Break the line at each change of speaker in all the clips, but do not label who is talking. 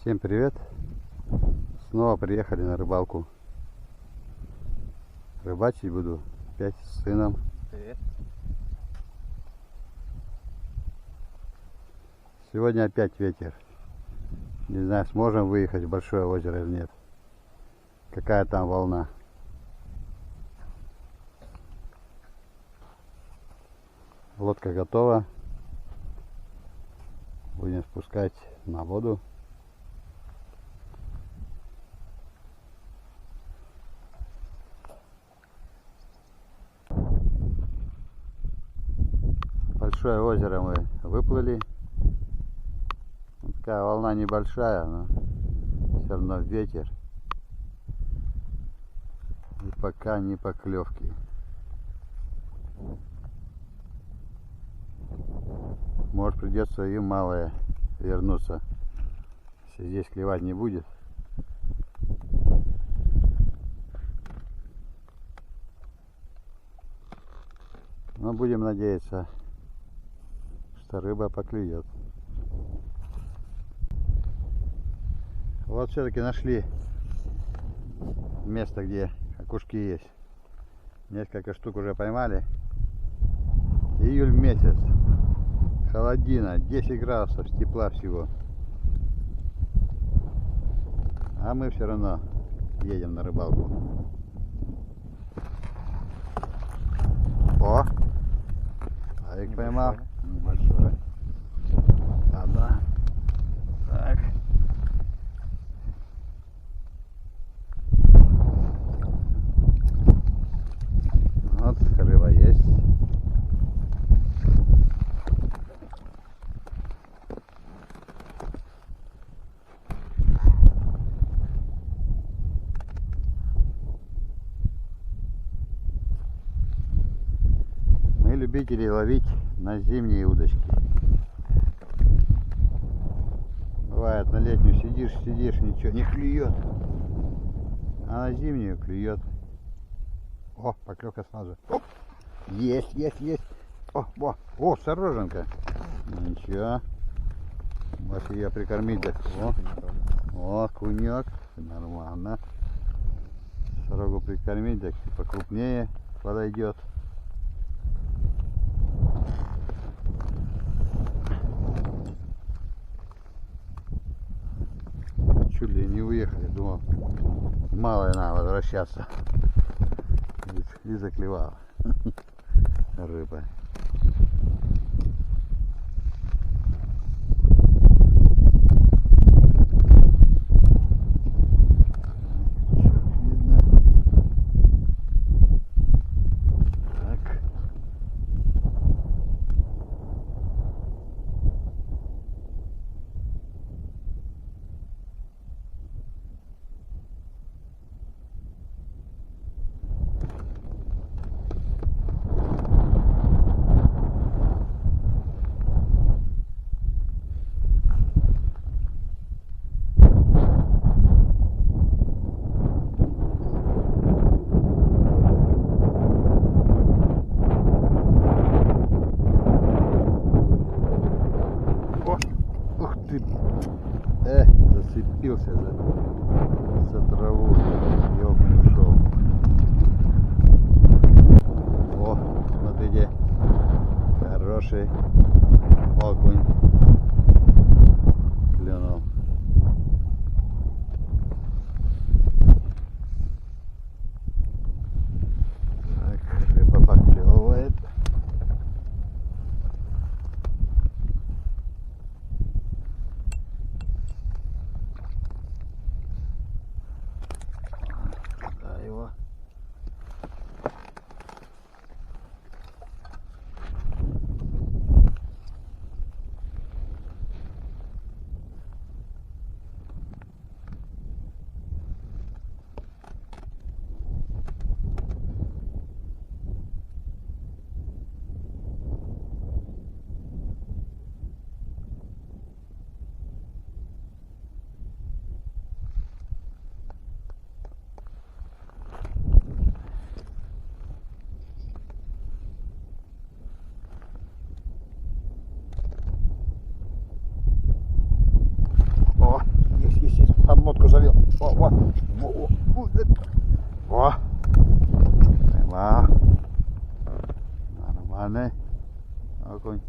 Всем привет! Снова приехали на рыбалку. Рыбачить буду опять с сыном.
Привет.
Сегодня опять ветер. Не знаю, сможем выехать в большое озеро или нет. Какая там волна. Лодка готова. Будем спускать на воду. Большое озеро мы выплыли. Вот такая волна небольшая, но все равно ветер. И пока не поклевки. Может, придется и малое вернуться, если здесь клевать не будет. Но будем надеяться, что рыба поклюет. Вот все-таки нашли место, где окушки есть. Несколько штук уже поймали. Июль месяц. Холодина, 10 градусов тепла всего. А мы все равно едем на рыбалку. О! Арик поймал. Небольшой. Ладно. Так. Вот, рыба есть. Мы любители ловить на зимние удочки. Бывает, на летнюю сидишь, ничего не клюет. А на зимнюю клюет. О, поклевка сразу. Оп! Есть. О, сороженка. Ничего. Вот ее прикормить. Так. О, кунек. Нормально. Сорогу прикормить, так покрупнее подойдет. Чуть ли не уехали, думал, мало надо возвращаться. И заклевала рыба. Зацепился за траву, ёб ушел. О, смотрите, хороший окунь клюнул. Так, рыба поклевывает. Его. О, поймал. Нормальный окунь.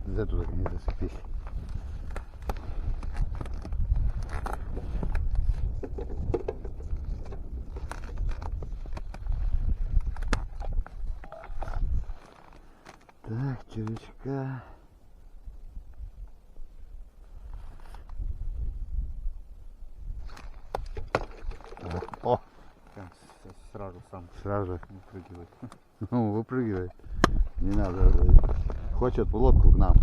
За туда не зацепись. Так, червячка. О!
Сразу сам
Сразу
выпрыгивает.
ну, выпрыгивает. Не надо. Хочет в лодку к нам.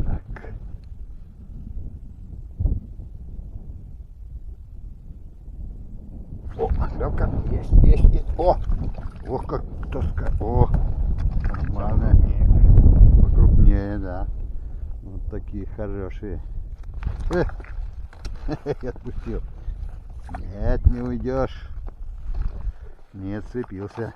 Так. О, лёгка. Есть. О! Ох, как тоска. О! Нормально. Покрупнее, да. Вот такие хорошие. Я отпустил. Нет, не уйдешь. Не отцепился.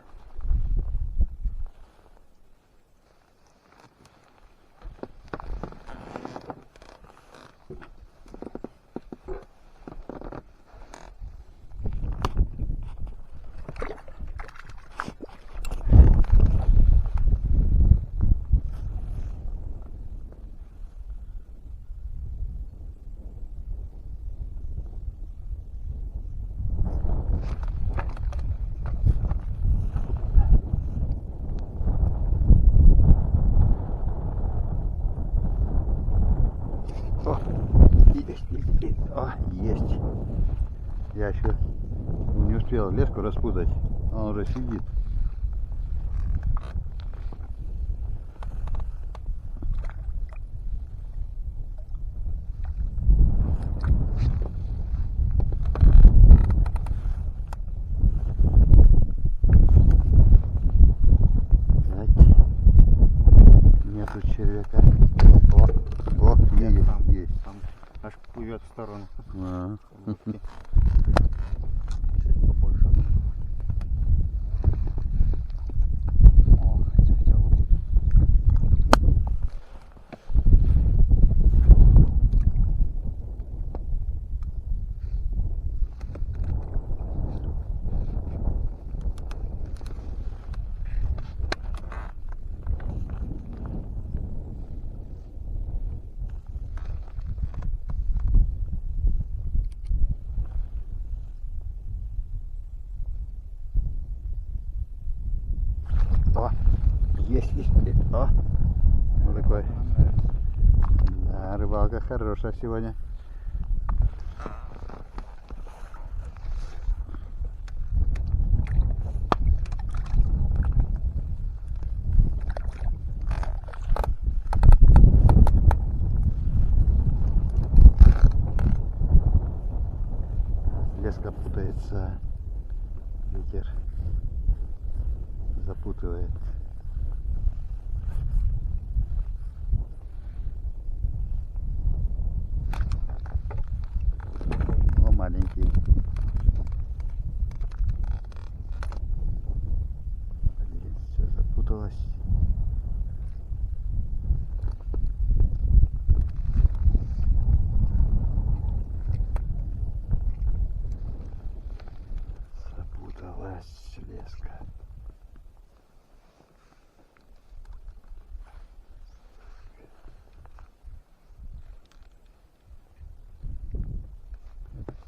Есть. Я еще не успел леску распутать, он уже сидит. Так. Нету червяка. О, есть.
Там аж плывет в сторону.
А.
Чуть побольше. О, хотел бы.
О, есть. О, вот такой. Да, рыбалка хорошая сегодня. Леска путается, ветер запутывает. О, маленький. Блин, все запуталось. Запуталась леска.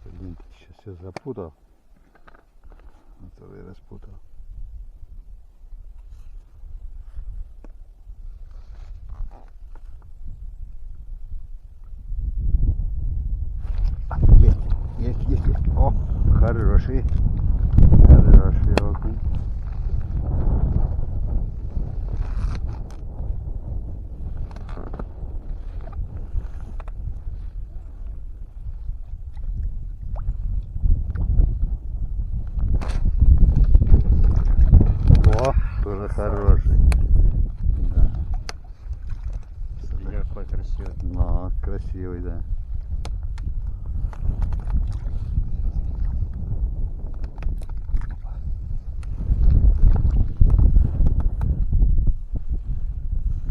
Блин, ты сейчас все запутал. Вот это я распутал. Есть. О, хороший. Хороший окунь. хороший. Да.
Смотри, какой красивый.
Но красивый, да.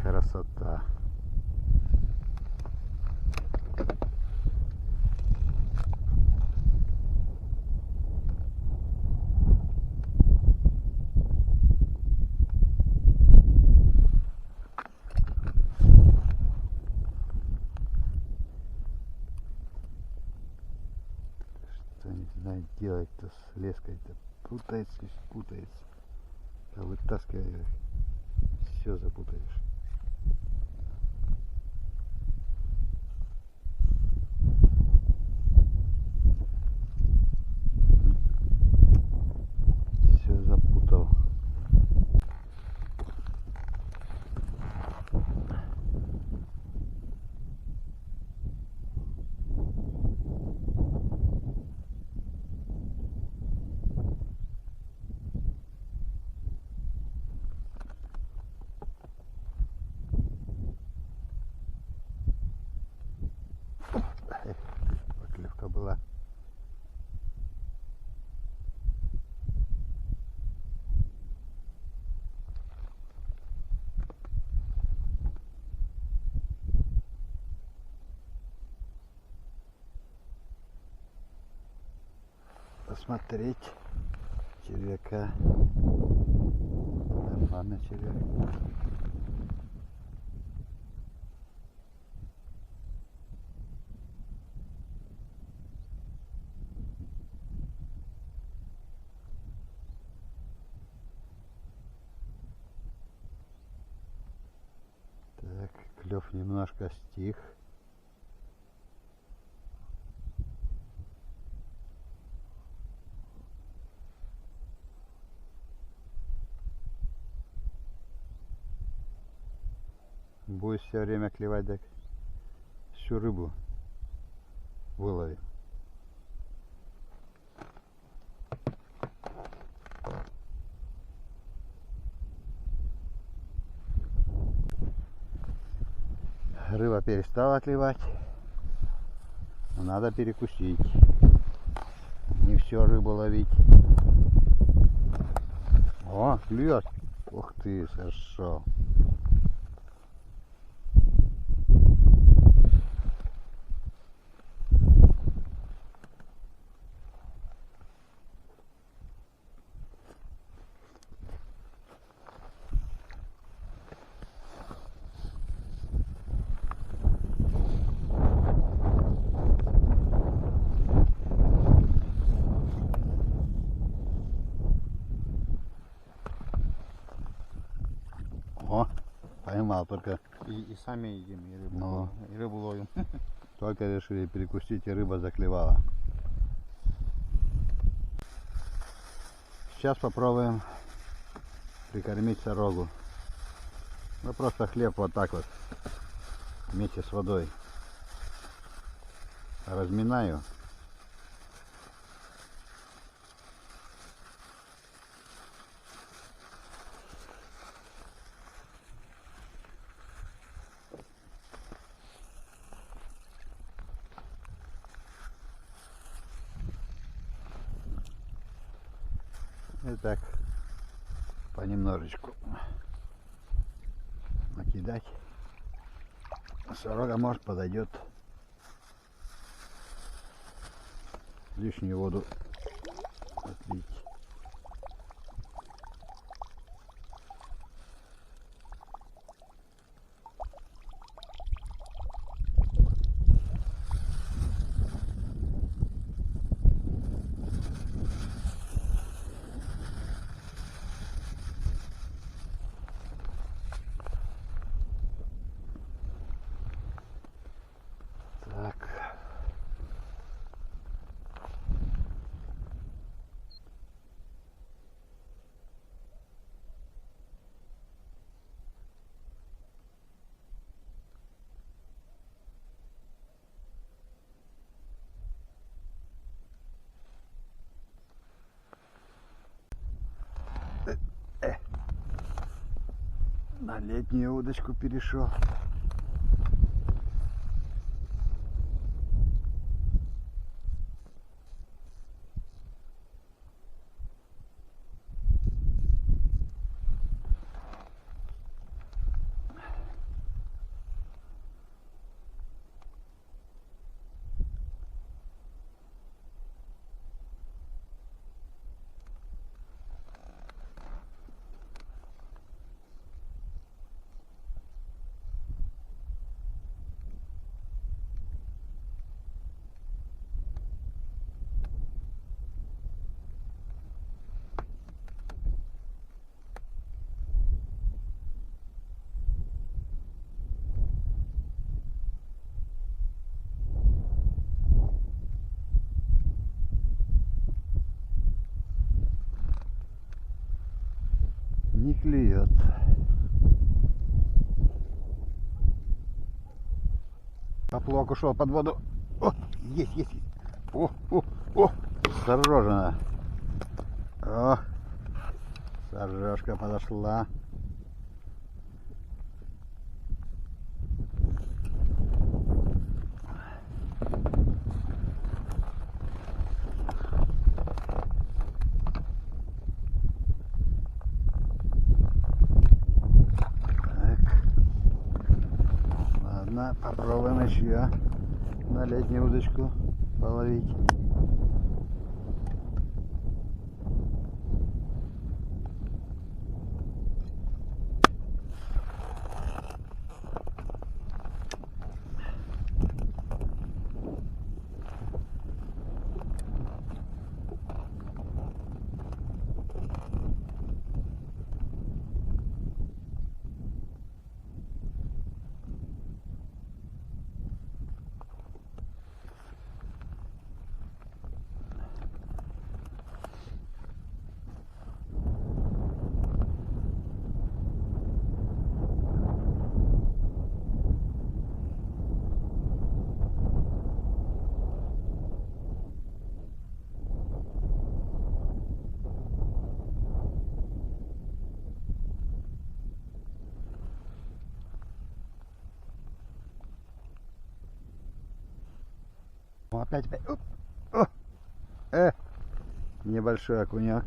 Красота. Что не знаю делать-то с леской-то. Путается, путается. А вытаскивай, все запутаешь. Все запутал. Поклевка была. Посмотреть червяка. Нормально червяк. Так, клев немножко стих. Будешь все время клевать, так всю рыбу вылови. Рыба перестала клевать. Надо перекусить. Не все рыбу ловить. О, клюет. Ух ты, хорошо. О, поймал, только
И сами едим, и рыбу,
Ну.
ловим, и рыбу ловим.
только решили перекусить, и рыба заклевала. Сейчас попробуем прикормить сорогу. Ну просто хлеб вот так вот вместе с водой разминаю. И так понемножечку накидать. Сорога, может, подойдет. Лишнюю воду отлить. Так. На летнюю удочку перешел. Не клюет. Поплавок ушел под воду. О, есть. О, сорожена. О, сорожка подошла. Ладно, попробуем еще на летнюю удочку половить. Опять. Оп, о, небольшой окунек.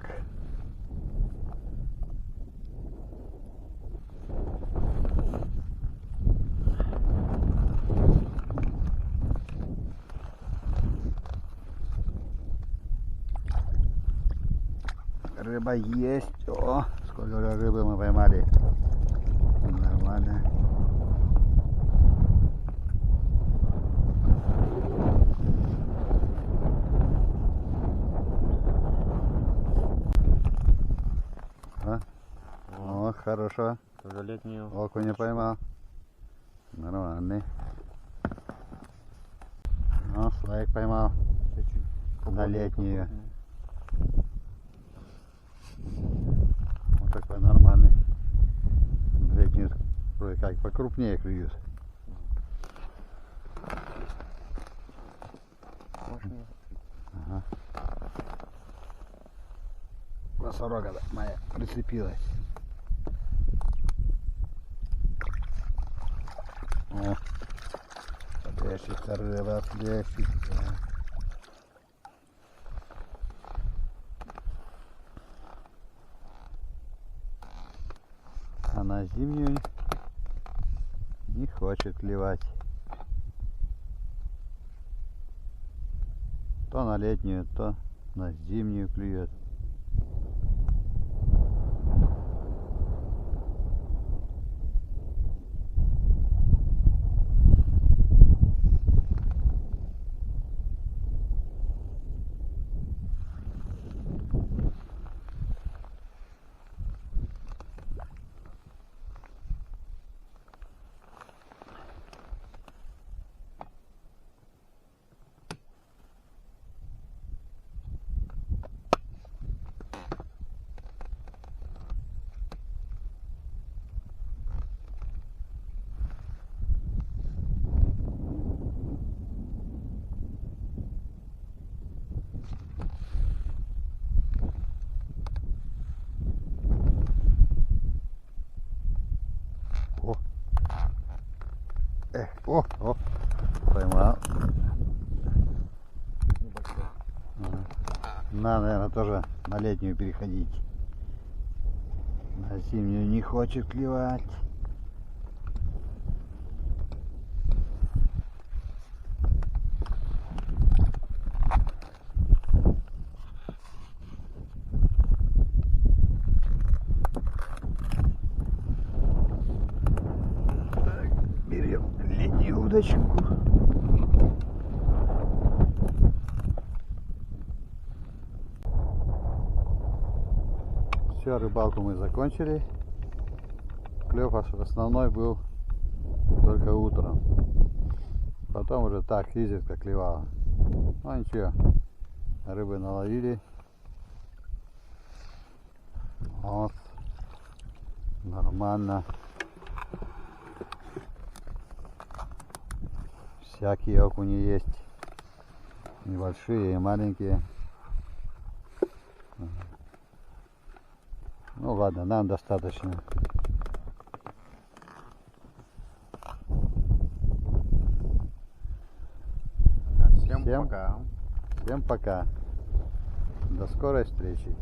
Рыба есть. О, сколько рыбы мы поймали. Нормально. О, хорошо.
Тоже летнюю.
Окуня поймал. Нормальный. Ну, слайк поймал. На летнюю. Вот такой нормальный. На летнюю вроде как покрупнее клюют. Ага. Носорога моя прицепилась. О, плещется рыба, плещется. А на зимнюю не хочет клевать. То на летнюю, то на зимнюю клюет. О, поймал.
Небольшой.
Ага. Надо, наверное, тоже на летнюю переходить. На зимнюю не хочет клевать. Так, берем летнюю удочку. Все, рыбалку мы закончили. Клев основной был только утром. Потом уже так изредка клевало. Ну ничего, рыбы наловили. Вот. Нормально. Всякие окуни есть. Небольшие и маленькие. Ну ладно, нам достаточно.
Всем
Всем
пока.
Всем пока. До скорой встречи.